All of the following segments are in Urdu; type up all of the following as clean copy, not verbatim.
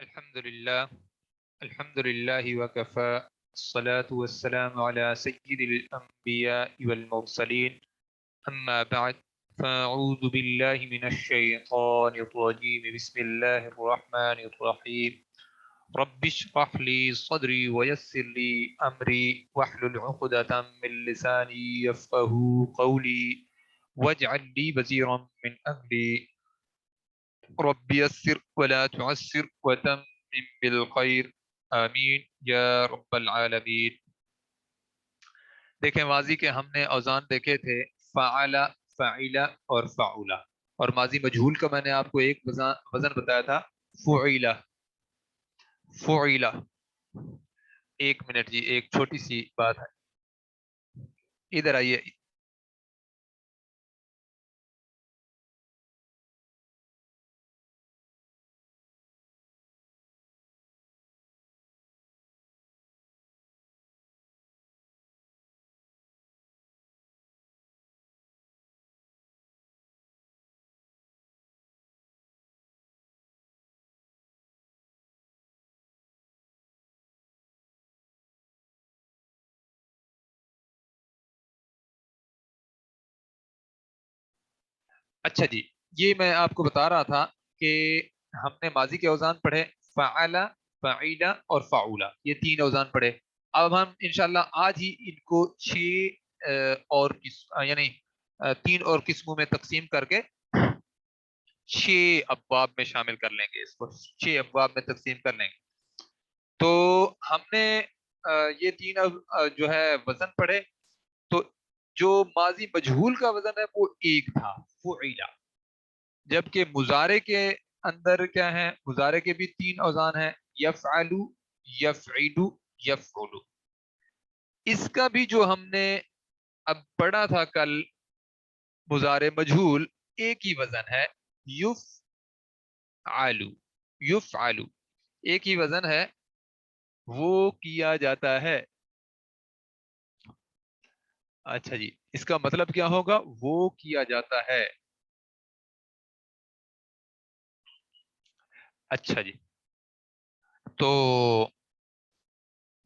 الحمد لله وكفى الصلاة والسلام على سيد الأنبياء والمرسلين أما بعد فأعوذ بالله من الشيطان الرجيم بسم الله الرحمن الرحيم رب اشرح لي صدري ويسر لي أمري واحلل عقدة من لساني يفقه قولي واجعل لي وزيرا من أهلي رب يسر ولا تعسر وتمم بالخير آمین یا رب العالمین۔ دیکھیں ماضی کے ہم نے اوزان دیکھے تھے فعل، فعل اور فعول، اور ماضی مجہول کا میں نے آپ کو ایک وزن بتایا تھا فعل، فعل۔ ایک منٹ جی، ایک چھوٹی سی بات ہے، ادھر آئیے۔ اچھا جی، یہ میں آپ کو بتا رہا تھا کہ ہم نے ماضی کے اوزان پڑھے فعل، فعیل اور فعول، یہ تین اوزان پڑھے۔ اب ہم انشاءاللہ آج ہی ان کو اور یعنی تین اور قسموں میں تقسیم کر کے 6 ابواب میں شامل کر لیں گے، اس کو 6 ابواب میں تقسیم کر لیں گے۔ تو ہم نے یہ تین جو ہے وزن پڑھے، تو جو ماضی مجہول کا وزن ہے وہ ایک تھا فعیلہ، جبکہ مضارع کے اندر کیا ہے، مضارع کے بھی تین اوزان ہیں یفعل، یفعل، یفعل۔ اس کا بھی جو ہم نے اب پڑھا تھا کل مضارع مجہول، ایک ہی وزن ہے یفعل، یفعل، ایک ہی وزن ہے، وہ کیا جاتا ہے۔ اچھا جی، اس کا مطلب کیا ہوگا؟ وہ کیا جاتا ہے۔ اچھا جی، تو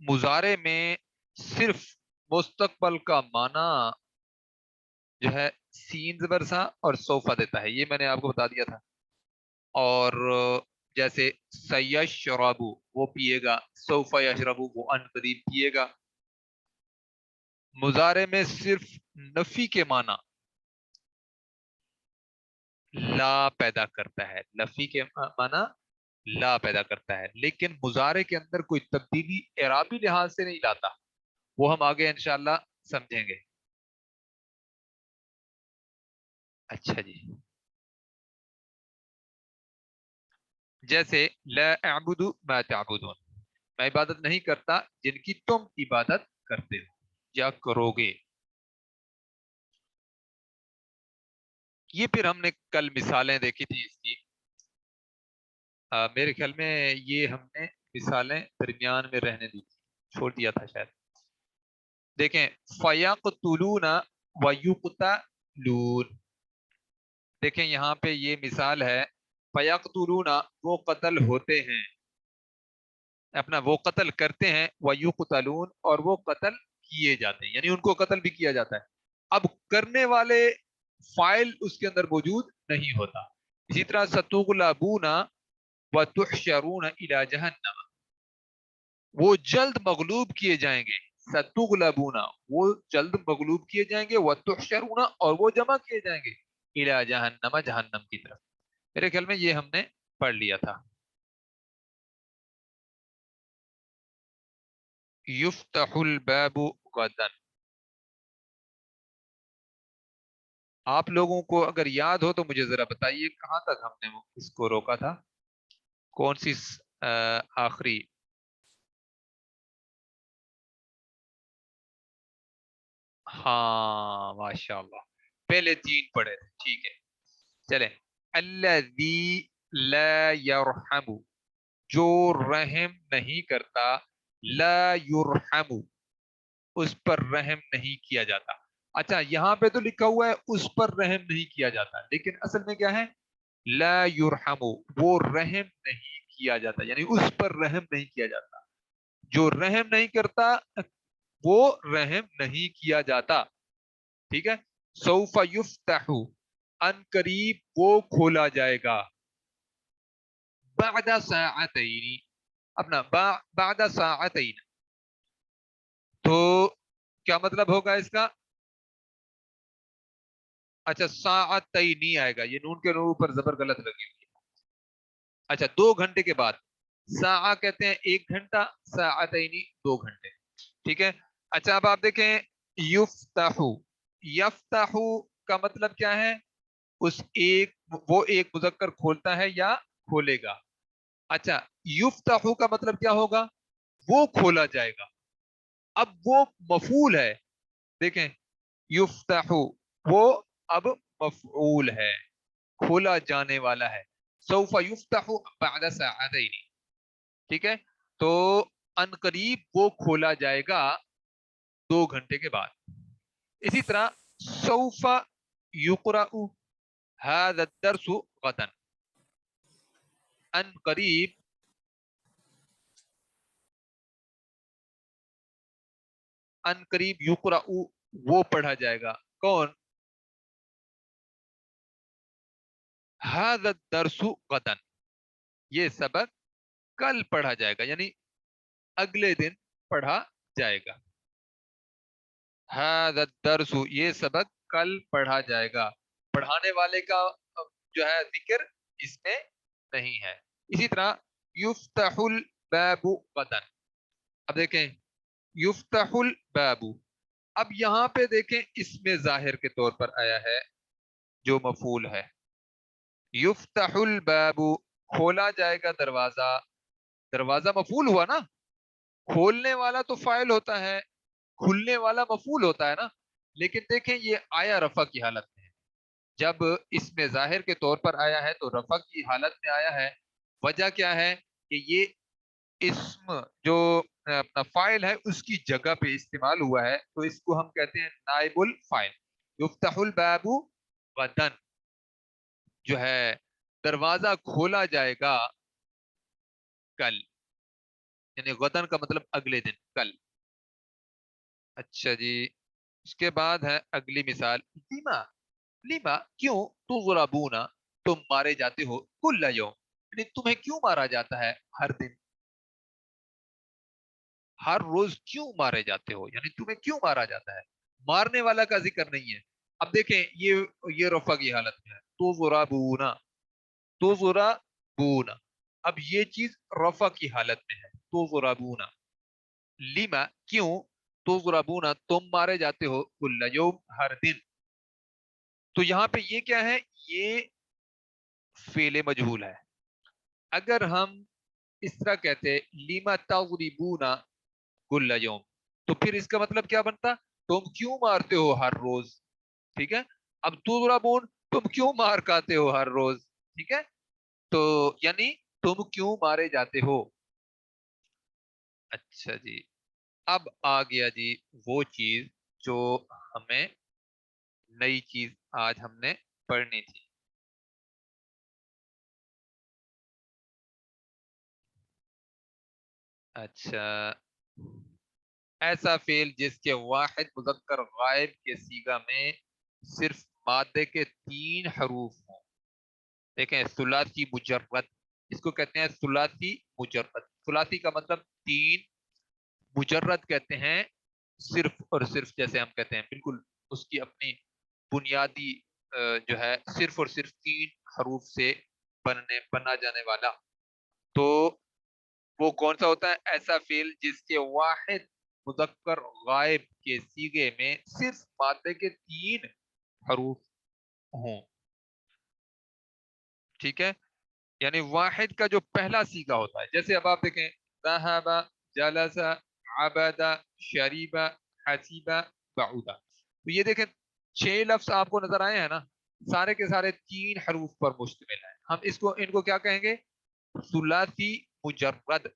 مضارع میں صرف مستقبل کا معنی جو ہے سین زبر سا اور سوفا دیتا ہے، یہ میں نے آپ کو بتا دیا تھا۔ اور جیسے سیشربو وہ پیے گا، سوفا یشربو وہ ان قریب پیے گا۔ مضارع میں صرف نفی کے معنی لا پیدا کرتا ہے، نفی کے معنی لا پیدا کرتا ہے، لیکن مضارع کے اندر کوئی تبدیلی اعرابی لحاظ سے نہیں لاتا، وہ ہم آگے انشاءاللہ سمجھیں گے۔ اچھا جی، جیسے لا اعبد ما تعبدون، میں عبادت نہیں کرتا جن کی تم عبادت کرتے ہو یا کرو گے۔ یہ پھر ہم نے کل مثالیں دیکھی تھی اس کی، میرے خیال میں یہ ہم نے مثالیں درمیان میں رہنے دی تھی، چھوڑ دیا تھا شاید۔ دیکھیں فَيَقْتُلُونَ وَيُقْتَلُونَ، دیکھیں یہاں پہ یہ مثال ہے، فَيَقْتُلُونَ وہ قتل ہوتے ہیں، اپنا وہ قتل کرتے ہیں، وَيُقْتَلُونَ اور وہ قتل کیے جاتے ہیں، یعنی ان کو قتل بھی کیا جاتا ہے۔ اب کرنے والے فائل اس کے اندر موجود نہیں ہوتا۔ اسی طرح سَتُغْلَبُونَ وَتُحْشَرُونَ إِلَى جَهَنَّمَ، وہ جلد مغلوب کیے جائیں گے، ستغلبون وہ جلد مغلوب کیے جائیں گے، وتحشرون اور وہ جمع کیے جائیں گے، الى جہنم جہنم کی طرف۔ میرے خیال میں یہ ہم نے پڑھ لیا تھا۔ یفتح الباب غدا، آپ لوگوں کو اگر یاد ہو تو مجھے ذرا بتائیے کہاں تک ہم نے اس کو روکا تھا، کون سی آخری؟ ہاں ماشاءاللہ، پہلے تین پڑھے تھے، ٹھیک ہے چلیں۔ الذی لا یرحم، جو رحم نہیں کرتا، لا یرحم اس پر رحم نہیں کیا جاتا۔ اچھا یہاں پہ تو لکھا ہوا ہے اس پر رحم نہیں کیا جاتا، لیکن اصل میں کیا ہے؟ لا یرحم، وہ رحم نہیں کیا جاتا، یعنی اس پر رحم نہیں کیا جاتا. جو رحم نہیں کرتا وہ رحم نہیں کیا جاتا. ٹھیک ہے. سوف یفتح، ان قریب وہ کھولا جائے گا. بعد ساعتین، اپنا بعد ساعتین، تو کیا مطلب ہوگا اس کا؟ اچھا ساعتین نہیں آئے گا، یہ نون کے اوپر زبر غلط لگی ہوئی ہے. اچھا 2 گھنٹے کے بعد. ساعہ کہتے ہیں 1 گھنٹہ، ساعتین 2 گھنٹے. ٹھیک ہے. اچھا اب آپ دیکھیں یفتح، یفتح کا مطلب کیا ہے؟ اس ایک، وہ ایک مذکر کھولتا ہے یا کھولے گا. اچھا یفتح کا مطلب کیا ہوگا؟ وہ کھولا جائے گا. اب وہ مفعول ہے، دیکھیں یفتح وہ اب مفعول ہے، کھولا جانے والا ہے. سوف یفتح بعد ساعتین. ٹھیک ہے. تو ان قریب وہ کھولا جائے گا 2 گھنٹے کے بعد. اسی طرح سوف یقرأ هذا الدرس غدا، ان قریب ان قریب یقرأ وہ پڑھا جائے گا. کون؟ هذا الدرس غدا، یہ سبق کل پڑھا جائے گا، یعنی اگلے دن پڑھا جائے گا. هذا الدرس، یہ سبق کل پڑھا جائے گا. پڑھانے والے کا جو ہے ذکر اس میں نہیں ہے. اسی طرح یفتح الباب غدا. اب دیکھیں یفتح الباب، اب یہاں پہ دیکھیں اس میں ظاہر کے طور پر آیا ہے جو مفعول ہے. یفتح الباب، کھولا جائے گا دروازہ. دروازہ مفعول ہوا نا، کھولنے والا تو فاعل ہوتا ہے، کھلنے والا مفعول ہوتا ہے نا. لیکن دیکھیں یہ آیا رفع کی حالت میں ہے. جب اس میں ظاہر کے طور پر آیا ہے تو رفع کی حالت میں آیا ہے. وجہ کیا ہے؟ کہ یہ اسم جو اپنا فاعل ہے اس کی جگہ پہ استعمال ہوا ہے، تو اس کو ہم کہتے ہیں نائب الفاعل. یفتح الباب غدا، جو ہے دروازہ کھولا جائے گا کل، یعنی غدن کا مطلب اگلے دن، کل. اچھا جی. اس کے بعد ہے اگلی مثال. لیما، لیما کیوں، تضربون تم مارے جاتے ہو، کل یوم یعنی تمہیں کیوں مارا جاتا ہے ہر دن، ہر روز کیوں مارے جاتے ہو، یعنی تمہیں کیوں مارا جاتا ہے. مارنے والا کا ذکر نہیں ہے. اب دیکھیں یہ رفع کی حالت میں ہے. تضربون، تضربون، اب یہ چیز رفع کی حالت میں ہے. تضربون، لیما کیوں، تضربون تم مارے جاتے ہو، کل یوم ہر دن. تو یہاں پہ یہ کیا ہے؟ یہ فعل مجہول ہے. اگر ہم اس طرح کہتے لیما تضربون کل یوم، تو پھر اس کا مطلب کیا بنتا؟ تم کیوں مارتے ہو ہر روز. ٹھیک ہے. اب تضربون تم کیوں مار کھاتے ہو ہر روز. ٹھیک ہے. تو یعنی تم کیوں مارے جاتے ہو. اچھا جی. اب آ گیا جی وہ چیز جو ہمیں نئی چیز آج ہم نے پڑھنی تھی. اچھا، ایسا فعل جس کے واحد مذکر غائب کے صیغہ میں صرف مادے کے 3 حروف ہوں. دیکھیں ثلاثی مجرد، اس کو کہتے ہیں ثلاثی مجرد. ثلاثی کا مطلب 3، مجرد کہتے ہیں صرف اور صرف، جیسے ہم کہتے ہیں بالکل اس کی اپنی بنیادی جو ہے صرف اور صرف 3 حروف سے بنا جانے والا. تو وہ کون سا ہوتا ہے؟ ایسا فعل جس کے واحد مذکر غائب کے صیغے میں صرف مادے کے 3 حروف ہوں. ٹھیک ہے. یعنی واحد کا جو پہلا صیغہ ہوتا ہے، جیسے اب آپ دیکھیں ذهب، جلس، عبد، شریب، حسیب، بعود. تو یہ دیکھیں 6 لفظ آپ کو نظر آئے ہیں نا، سارے کے سارے 3 حروف پر مشتمل ہیں. ہم ان کو کیا کہیں گے؟ ثلاثی مجرد.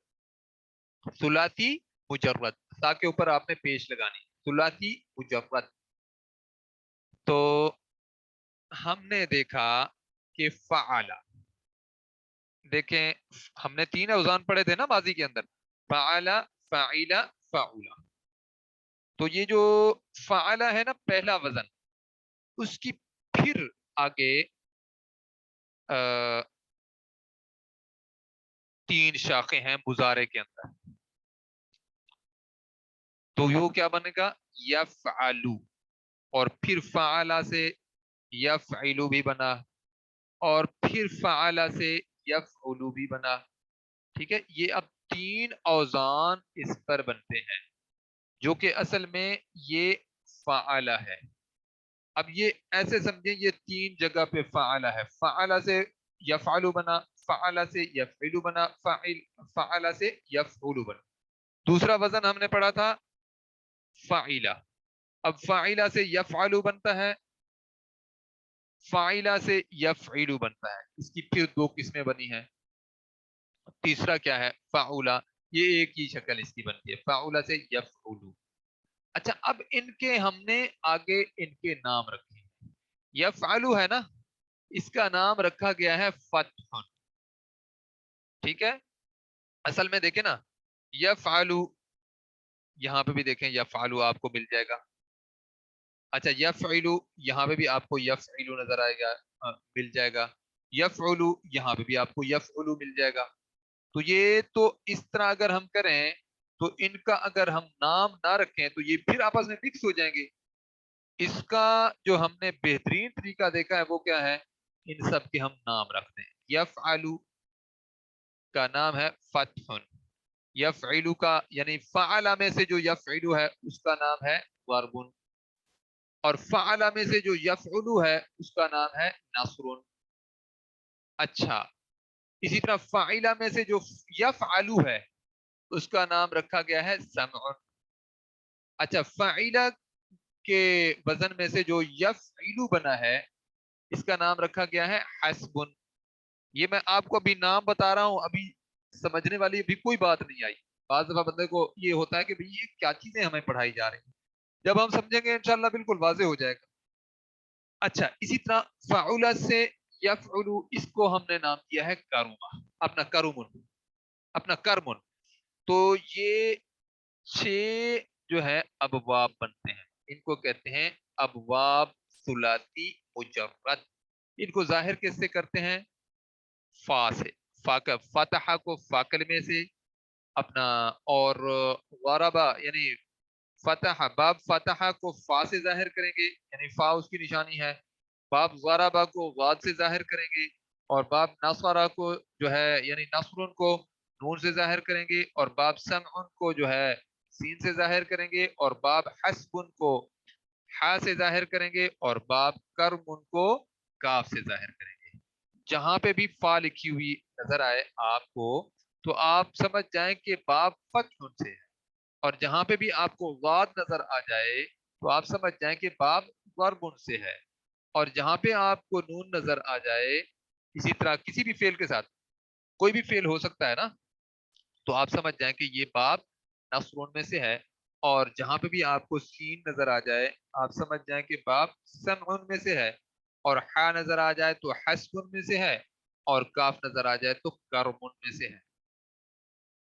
ثلاثی مجرد، تا کے اوپر آپ نے پیش لگانی، ثلاثی مجرد. تو ہم نے دیکھا کہ فعل، دیکھیں ہم نے 3 اوزان پڑھے تھے نا ماضی کے اندر، فعل، فعل، فعول. تو یہ جو فعل ہے نا پہلا وزن، اس کی پھر آگے 3 شاخیں ہیں مضارع کے اندر. تو یہ کیا بنے گا؟ یفعلو. اور پھر فعل سے یفعلو بھی بنا، اور پھر فعل سے یفعلو بھی بنا. ٹھیک ہے، یہ اب 3 اوزان اس پر بنتے ہیں، جو کہ اصل میں یہ فعل ہے. اب یہ ایسے سمجھیں یہ 3 جگہ پہ فعل ہے. فعل سے یفعلو بنا، فعل سے یفعلو بنا، فعل سے یفعلو بنا. دوسرا وزن ہم نے پڑھا تھا فاعلہ. اب فاعلہ سے یفعلو بنتا ہے، فاعلہ سے یفعلو بنتا ہے. اس کی پھر 2 قسمیں بنی ہیں. تیسرا کیا ہے؟ فعولہ. یہ ایک ہی شکل اس کی بنتی ہے، فعولہ سے یفعلو. اچھا، اب ان کے ہم نے آگے ان کے نام رکھے. یفعلو ہے نا، اس کا نام رکھا گیا ہے فتح. ٹھیک ہے، اصل میں دیکھیں نا یفعلو، یہاں پہ بھی دیکھیں یفعلو آپ کو مل جائے گا. اچھا یفعلو، یہاں پہ بھی آپ کو یفعلو نظر آئے گا، مل جائے گا. یفعلو، یہاں پہ بھی آپ کو یفعلو مل جائے گا. تو یہ تو اس طرح اگر ہم کریں تو ان کا اگر ہم نام نہ رکھیں تو یہ پھر آپس میں مکس ہو جائیں گے. اس کا جو ہم نے بہترین طریقہ دیکھا ہے وہ کیا ہے؟ ان سب کے ہم نام رکھ دیں. یفعلو کا نام ہے فتح. یفعلو کا یعنی فعل میں سے جو یفعلو ہے اس کا نام ہے ضرب. اور فعل میں سے جو یفعلو ہے اس کا نام ہے نصر. اچھا، اسی طرح فاعلہ میں سے جو یفعلو ہے اس کا نام رکھا گیا ہے سمع. اچھا، فاعلہ کے وزن میں سے جو یفعلو بنا ہے اس کا نام رکھا گیا ہے حسب. یہ میں آپ کو ابھی نام بتا رہا ہوں، ابھی سمجھنے والی ابھی کوئی بات نہیں آئی. بعض دفعہ بندے کو یہ ہوتا ہے کہ بھئی یہ کیا چیزیں ہمیں پڑھائی جا رہی ہیں. جب ہم سمجھیں گے انشاءاللہ بالکل واضح ہو جائے گا. اچھا، اسی طرح فعل سے یفعلو، اس کو ہم نے نام دیا ہے کرما. اپنا کرمن، اپنا کرمن. تو یہ 6 جو ہے ابواب بنتے ہیں، ان کو کہتے ہیں ابواب ثلاثی مجرد. ان کو ظاہر کس سے کرتے ہیں؟ فا سے. فا کا فتح کو فا کلمے سے اپنا، اور غربا یعنی فتح، باب فتح کو فا سے ظاہر کریں گے یعنی فا اس کی نشانی ہے. باب غربا کو غاد سے ظاہر کریں گے، اور باب نصرہ کو جو ہے یعنی نصر کو نون سے ظاہر کریں گے، اور باب سمع کو جو ہے سین سے ظاہر کریں گے، اور باب حسب کو حا سے ظاہر کریں گے، اور باب کرم کو کاف سے ظاہر کریں گے. جہاں پہ بھی فا لکھی ہوئی نظر آئے آپ کو تو آپ سمجھ جائیں کہ باب فتح سے ہے، اور جہاں پہ بھی آپ کو غاد نظر آ جائے تو آپ سمجھ جائیں کہ باب ضرب سے ہے. اور جہاں پہ آپ کو نون نظر آ جائے، اسی طرح کسی بھی فعل کے ساتھ کوئی بھی فعل ہو سکتا ہے نا، تو آپ سمجھ جائیں کہ یہ باب نصر میں سے ہے. اور جہاں پہ بھی آپ کو سین نظر آ جائے آپ سمجھ جائیں کہ باب سمع میں سے ہے، اور حا نظر آ جائے تو حسب میں سے ہے، اور کاف نظر آ جائے تو کرم میں سے ہے.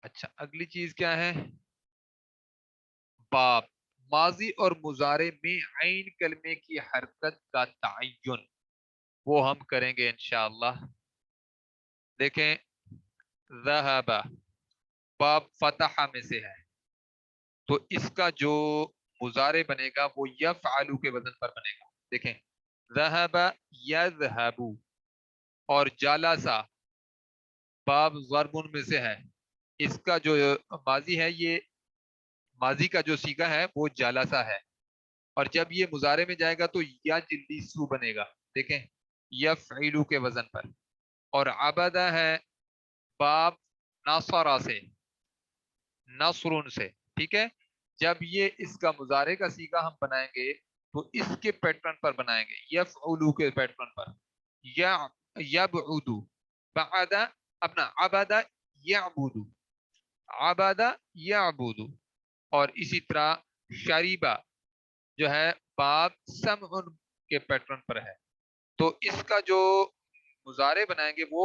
اچھا، اگلی چیز کیا ہے؟ باب. ماضی اور مضارع میں عین کلمے کی حرکت کا تعین وہ ہم کریں گے انشاءاللہ. دیکھیں ذہب، باب فتح میں سے ہے، تو اس کا جو مضارع بنے گا وہ یفعلو کے وزن پر بنے گا. دیکھیں ذہب یذہب، اور جالسا باب ضرب میں سے ہے، اس کا جو ماضی ہے یہ ماضی کا جو سیغہ ہے وہ جالسا ہے، اور جب یہ مضارع میں جائے گا تو یا جلیسو بنے گا. دیکھیں یفعلو کے وزن پر. اور عبدہ ہے باب ناصرہ سے، نصر سے. ٹھیک ہے، جب یہ اس کا مضارع کا سیغہ ہم بنائیں گے تو اس کے پیٹرن پر بنائیں گے، یفعلو کے پیٹرن پر. یا یبعدو، بعد اپنا عبد یعبد، عبد یعبد. اور اسی طرح شریبہ جو ہے باب سمع کے پیٹرن پر ہے، تو اس کا جو مضارع بنائیں گے وہ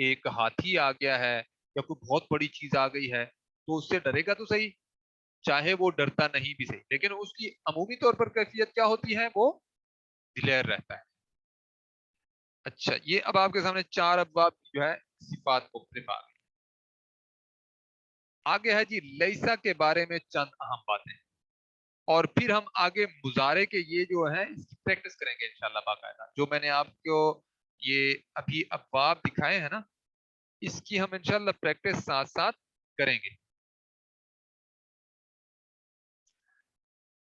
ایک ہاتھی آ گیا ہے یا کوئی بہت بڑی چیز آ گئی ہے تو اس سے ڈرے گا تو صحیح، چاہے وہ ڈرتا نہیں بھی صحیح، لیکن اس کی عمومی طور پر کیفیت کیا ہوتی ہے؟ وہ دلیر رہتا ہے۔ اچھا، یہ اب آپ کے سامنے 4 ابواب کی جو ہے صفات مختلف آ گئی۔ آگے ہے جی لیسا کے بارے میں چند اہم باتیں، اور پھر ہم آگے مضارع کے یہ جو ہے اس کی پریکٹس کریں گے انشاءاللہ باقاعدہ، جو میں نے آپ کو یہ ابھی ابواب دکھائے ہیں نا، اس کی ہم انشاءاللہ پریکٹس ساتھ ساتھ کریں گے۔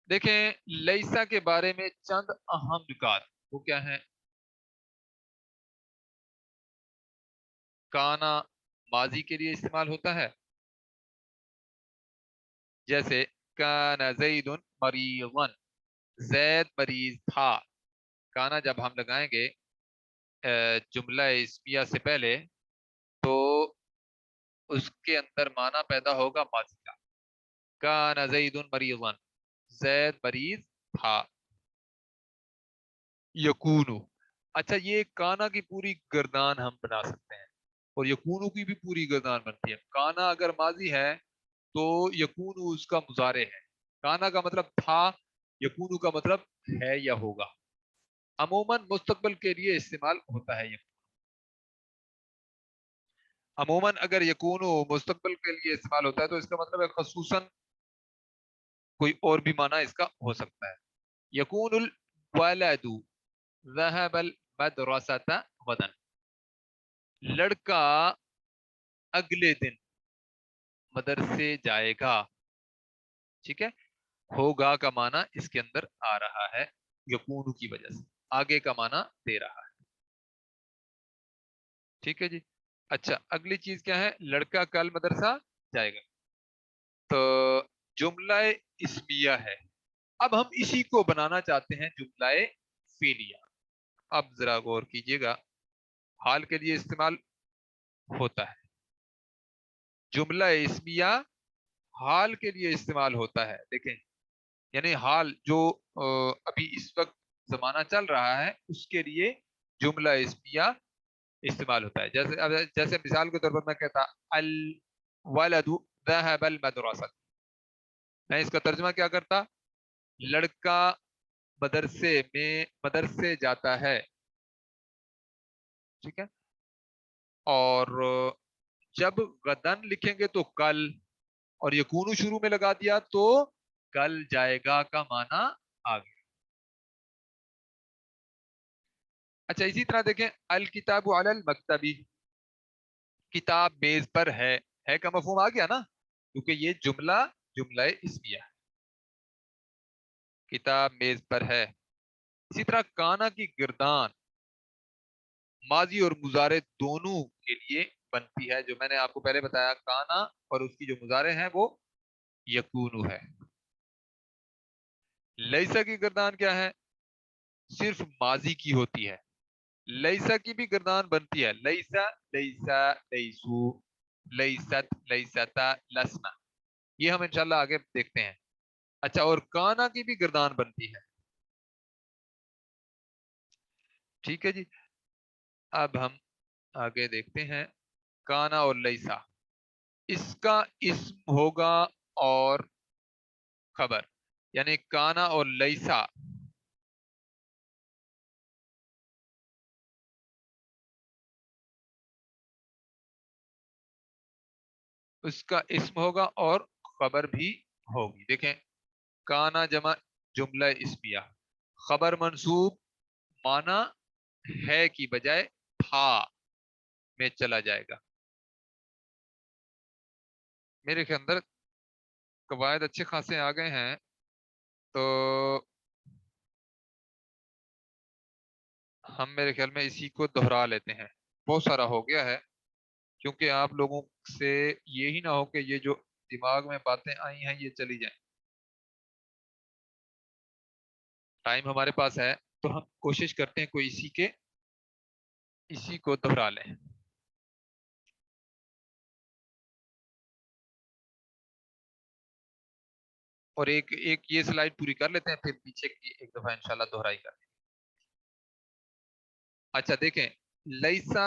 دیکھیں لیسا کے بارے میں چند اہم نکات، وہ کیا ہیں؟ کانا ماضی کے لیے استعمال ہوتا ہے، جیسے کان زید مریضا، زید مریض تھا۔ کانا جب ہم لگائیں گے جملہ اسمیہ سے پہلے تو اس کے اندر معنی پیدا ہوگا ماضی کا، کان زید مریضا، زید مریض تھا۔ یکونو، اچھا یہ کانا کی پوری گردان ہم بنا سکتے ہیں، اور یکونو کی بھی پوری گردان بنتی ہے۔ کانا اگر ماضی ہے تو یکونو اس کا مضارع ہے، کانا کا مطلب تھا، یکونو کا مطلب ہے یا ہوگا۔ عموماً مستقبل کے لیے استعمال ہوتا ہے یکونو، عموماً اگر یکونو مستقبل کے لیے استعمال ہوتا ہے تو اس کا مطلب ہے خصوصاً کوئی اور بھی معنی اس کا ہو سکتا ہے۔ یکون الولد ذهب المدرسة غدا، لڑکا اگلے دن مدرسے جائے گا، ٹھیک ہے۔ ہوگا کا معنی اس کے اندر آ رہا ہے یکون کی وجہ سے، آگے کا معنی دے رہا ہے، ٹھیک ہے جی۔ اچھا اگلی چیز کیا ہے؟ لڑکا کل مدرسہ جائے گا، تو جملہ اسمیہ ہے۔ اب ہم اسی کو بنانا چاہتے ہیں جملہ فعلیہ۔ اب ذرا غور کیجئے گا، حال کے لیے استعمال ہوتا ہے، جملہ اسمیہ حال کے لیے استعمال ہوتا ہے، دیکھیں یعنی حال جو ابھی اس وقت زمانہ چل رہا ہے اس کے لیے جملہ اسمیہ استعمال ہوتا ہے۔ جیسے مثال کے طور پر میں کہتا الولد ذهب المدرسة، میں اس کا ترجمہ کیا کرتا؟ لڑکا مدرسے جاتا ہے، ٹھیک ہے۔ اور جب غدن لکھیں گے تو کل، اور یکونو شروع میں لگا دیا تو کل جائے گا کا معنی آ گیا۔ اچھا اسی طرح دیکھیں الکتاب علی المکتبی، کتاب میز پر ہے کا مفہوم آ گیا نا، کیونکہ یہ جملہ اسمیہ ہے، کتاب میز پر ہے۔ اسی طرح کانا کی گردان ماضی اور مضارع دونوں کے لیے بنتی ہے، جو میں نے آپ کو پہلے بتایا، کانا اور اس کی جو مضارع ہے وہ یکونو ہے۔ لیسا کی گردان کیا ہے؟ صرف ماضی کی ہوتی ہے، لیسا کی بھی گردان بنتی ہے، لیسا لیسا لیسو لیست لیستا لسنا، یہ ہم انشاءاللہ آگے دیکھتے ہیں۔ اچھا اور کانا کی بھی گردان بنتی ہے، ٹھیک ہے جی۔ اب ہم آگے دیکھتے ہیں کانا اور لیسا، اس کا اسم ہوگا اور خبر، یعنی کانا اور لیسا اس کا اسم ہوگا اور خبر بھی ہوگی۔ دیکھیں کانا جمع جملہ اسمیہ، خبر منصوب، مانا ہے کی بجائے تھا میں چلا جائے گا۔ میرے کے اندر قواعد اچھے خاصے آ گئے ہیں، تو ہم میرے خیال میں اسی کو دہرا لیتے ہیں، بہت سارا ہو گیا ہے، کیونکہ آپ لوگوں سے یہی نہ ہو کہ یہ جو دماغ میں باتیں آئی ہیں یہ چلی جائیں۔ ٹائم ہمارے پاس ہے تو ہم کوشش کرتے ہیں کوئی اسی کو دہرا لیں۔ اور ایک یہ سلائیڈ پوری کر لیتے ہیں، پھر پیچھے کی ایک دفعہ انشاءاللہ دہرائی کرتے ہیں۔ اچھا دیکھیں لیسا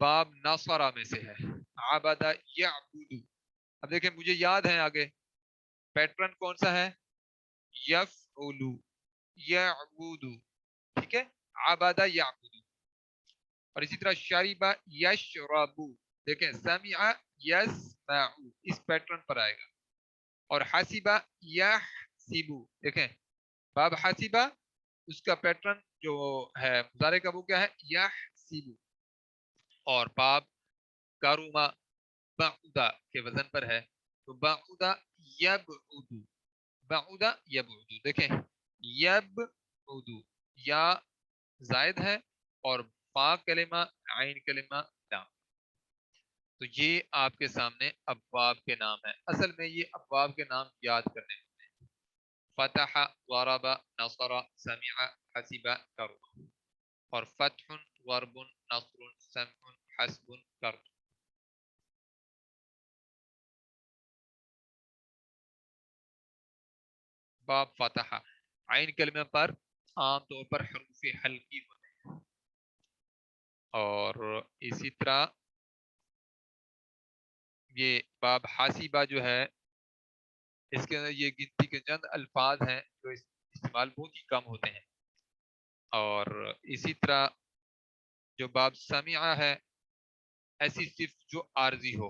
باب نصرہ میں سے ہے، عبد یعبد. اب دیکھیں مجھے یاد ہے آگے پیٹرن کون سا ہے، یفعل، یعبد، ٹھیک ہے، عبد یعبد. اور اسی طرح شرب یشرب، دیکھیں سمع یسمع، اس پیٹرن پر آئے گا. اور حسب یحسب، دیکھیں باب حسب اس کا پیٹرن جو ہے مضارع کا وہ کیا ہے، یحسب. اور باب کروما بعودا کے وزن پر ہے تو بعودا یبعد، بعودا یبعد. دیکھیں یبعد یا زائد ہے اور فا کلمہ عین کلمہ لام. تو یہ آپ کے سامنے ابواب کے نام ہیں. اصل میں یہ ابواب کے نام یاد کرنے ہوتے ہیں، فتح، ضرب، نصر، سمع، حسب، کرم. اور فتح، ضرب، نصر، سمع، حسب، کرم. باب فتح، عین کلمہ پر عام طور پر حروف حلقی ہوتے ہیں. اور اسی طرح یہ باب حاسبہ جو ہے اس کے اندر یہ گنتی کے چند الفاظ ہیں جو استعمال بہت ہی کم ہوتے ہیں. اور اسی طرح جو باب سمعہ ہے ایسی صرف جو عارضی ہو.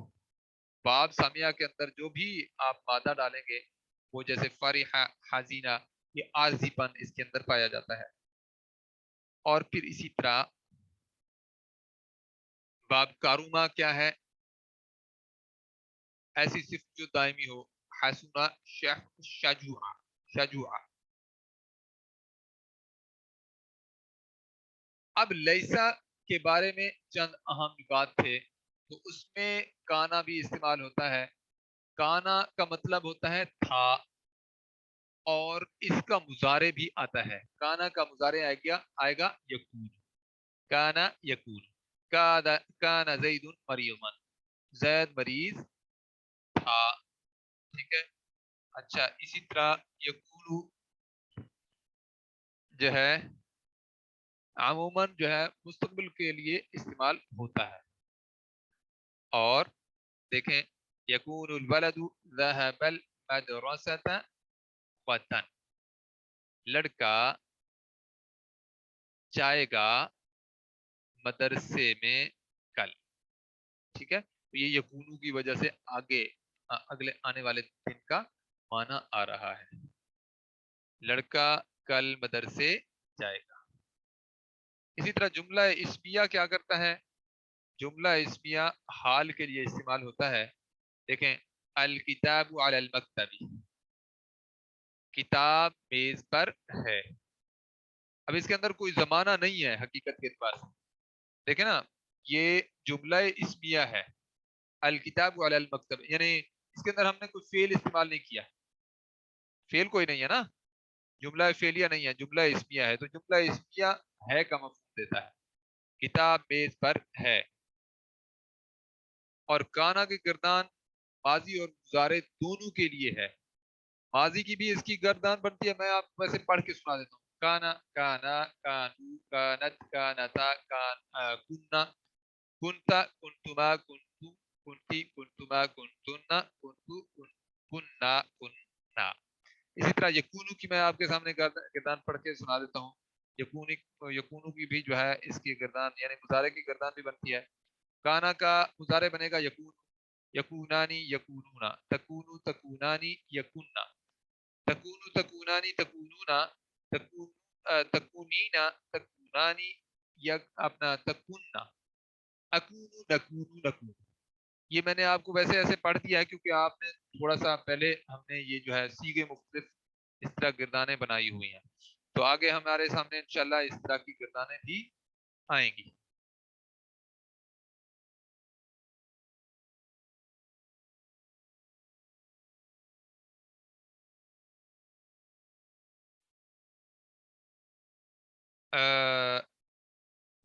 باب سمعہ کے اندر جو بھی آپ مادہ ڈالیں گے وہ جیسے فرح، حزینہ، یہ عارضی پن اس کے اندر پایا جاتا ہے. اور پھر اسی طرح باب کاروما کیا ہے، ایسی صرف جو دائمی ہو، حسنا، شجوع، شجوع. اب لیسا کے بارے میں چند اہم بات تھے تو اس میں کانا بھی استعمال ہوتا ہے. کانا کا مطلب ہوتا ہے تھا، اور اس کا مضارع بھی آتا ہے. کانا کا مضارع آئے گا یکون، کانا یکون. کانا زید مریضا، زید مریض تھا، ٹھیک ہے. اچھا اسی طرح یکون جو ہے عموماً جو ہے مستقبل کے لیے استعمال ہوتا ہے. اور دیکھیں یکون الولد ذهب المدرسة غدا، لڑکا جائے گا مدرسے میں کل، ٹھیک ہے. تو یہ یکونو کی وجہ سے آگے اگلے آنے والے دن کا معنی آ رہا ہے، لڑکا کل مدرسے جائے گا. اسی طرح جملہ اسمیہ کیا کرتا ہے، جملہ اسمیہ حال کے لیے استعمال ہوتا ہے. دیکھیں الکتاب علی المکتب، کتاب میز پر ہے. اب اس کے اندر کوئی زمانہ نہیں ہے حقیقت کے اعتبار سے، دیکھیں نا یہ جملہ اسمیہ ہے، الکتاب علی المکتب، یعنی اس کے اندر ہم نے کوئی فعل استعمال نہیں کیا، فعل کوئی نہیں ہے نا، جملہ فعلیہ نہیں ہے، جملہ اسمیہ ہے. تو جملہ اسمیہ ہے کا مفہوم دیتا ہے، کتاب میز پر ہے. اور کانا کی گردان ماضی اور مضارع دونوں کے لیے ہے. ماضی کی بھی اس کی گردان بنتی ہے، میں آپ کو ویسے پڑھ کے سنا دیتا ہوں. کانا، کانا، کانو، کانت، کانتا، کننا، کنتا، کنتما، کنتم، کنتی، کنتما، کنتنا، کنتو، کننا، کننا. اسی طرح یکونو کی میں آپ کے سامنے گردان پڑھ کے سنا دیتا ہوں. یکونو کی بھی جو ہے اس کی گردان یعنی مضارع کی گردان بھی بنتی ہے. کانا کا مضارع بنے گا یکون، یکونانی، یکونونا، تکونو، تکونانی، یکوننا، تکونو، تکونانی، تکونونا، تکونینا، تکونانی، اپنا تکوننا، اکونو، نکونو، نکونو. یہ میں نے آپ کو ویسے ایسے پڑھ دیا ہے کیونکہ آپ نے تھوڑا سا پہلے ہم نے یہ جو ہے سیگے مختلف اس طرح گردانیں بنائی ہوئی ہیں، تو آگے ہمارے سامنے انشاءاللہ اس طرح کی گردانیں بھی آئیں گی.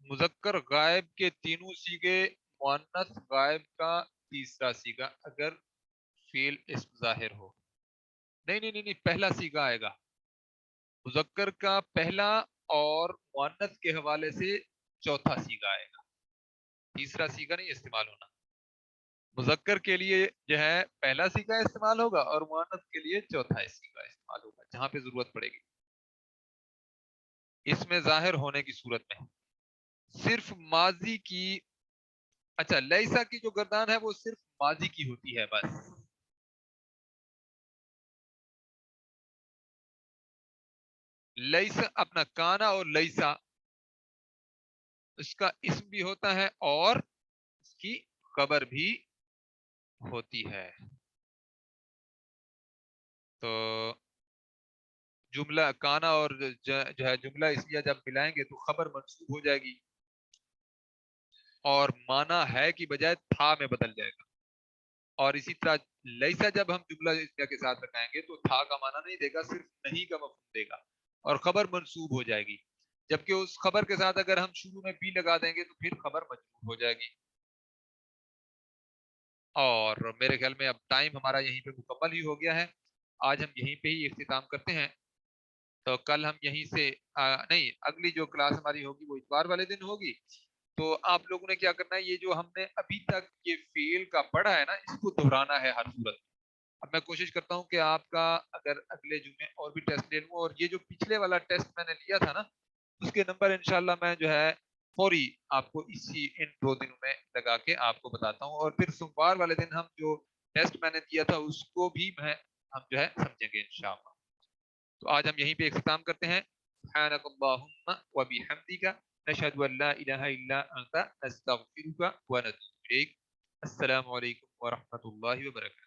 مذکر غائب کے تینوں سیگے، مؤنث غائب کا تیسرا سیگا اگر فعل اسم ظاہر ہو. نہیں نہیں نہیں نہیں، پہلا سیگا آئے گا مذکر کا پہلا، اور مؤنث کے حوالے سے چوتھا سیگا آئے گا. تیسرا سیغہ نہیں استعمال ہونا. مذکر کے لیے جو ہے پہلا سیغہ استعمال ہوگا اور مؤنث کے لیے چوتھا سیغہ استعمال ہوگا جہاں پہ ضرورت پڑے گی. اس میں ظاہر ہونے کی صورت میں صرف ماضی کی، اچھا لیسا کی جو گردان ہے وہ صرف ماضی کی ہوتی ہے بس. لیسا اپنا کانا اور لیسا اس کا اسم بھی ہوتا ہے اور اس کی خبر بھی ہوتی ہے. تو جملہ کانا اور جو ہے جملہ اسمیہ جب ملائیں گے تو خبر منصوب ہو جائے گی اور معنی ہے کی بجائے تھا میں بدل جائے گا. اور اسی طرح لیسا جب ہم جملہ اسمیہ کے ساتھ لگائیں گے تو تھا کا معنی نہیں دے گا، صرف نہیں کا مفہوم دے گا اور خبر منصوب ہو جائے گی. جبکہ اس خبر کے ساتھ اگر ہم شروع میں بھی لگا دیں گے تو پھر خبر مجرور ہو جائے گی. اور میرے خیال میں اب ٹائم ہمارا یہیں پہ مکمل ہی ہو گیا ہے. آج ہم یہیں پہ ہی اختتام کرتے ہیں. تو کل ہم یہیں سے نہیں، اگلی جو کلاس ہماری ہوگی وہ اتوار والے دن ہوگی. تو آپ لوگوں نے کیا کرنا ہے، یہ جو ہم نے ابھی تک یہ فعل کا پڑھا ہے نا اس کو دہرانا ہے ہر صورت. اب میں کوشش کرتا ہوں کہ آپ کا اگر اگلے جمعے اور بھی ٹیسٹ لے لوں، اور یہ جو پچھلے والا ٹیسٹ میں نے لیا تھا نا اس کے نمبر انشاءاللہ میں جو ہے فوری آپ کو ان 2 دنوں میں لگا کے آپ کو بتاتا ہوں. اور پھر سوموار والے دن ہم جو ٹیسٹ میں نے دیا تھا اس کو بھی ہم جو ہے سمجھیں گے انشاءاللہ. تو آج ہم یہیں پہ اختتام کرتے ہیں. سبحانک اللہم و بحمدک نشہد ان لا الہ الا انت نستغفرک و نتوب الیک. السلام علیکم ورحمۃ اللہ وبرکاتہ.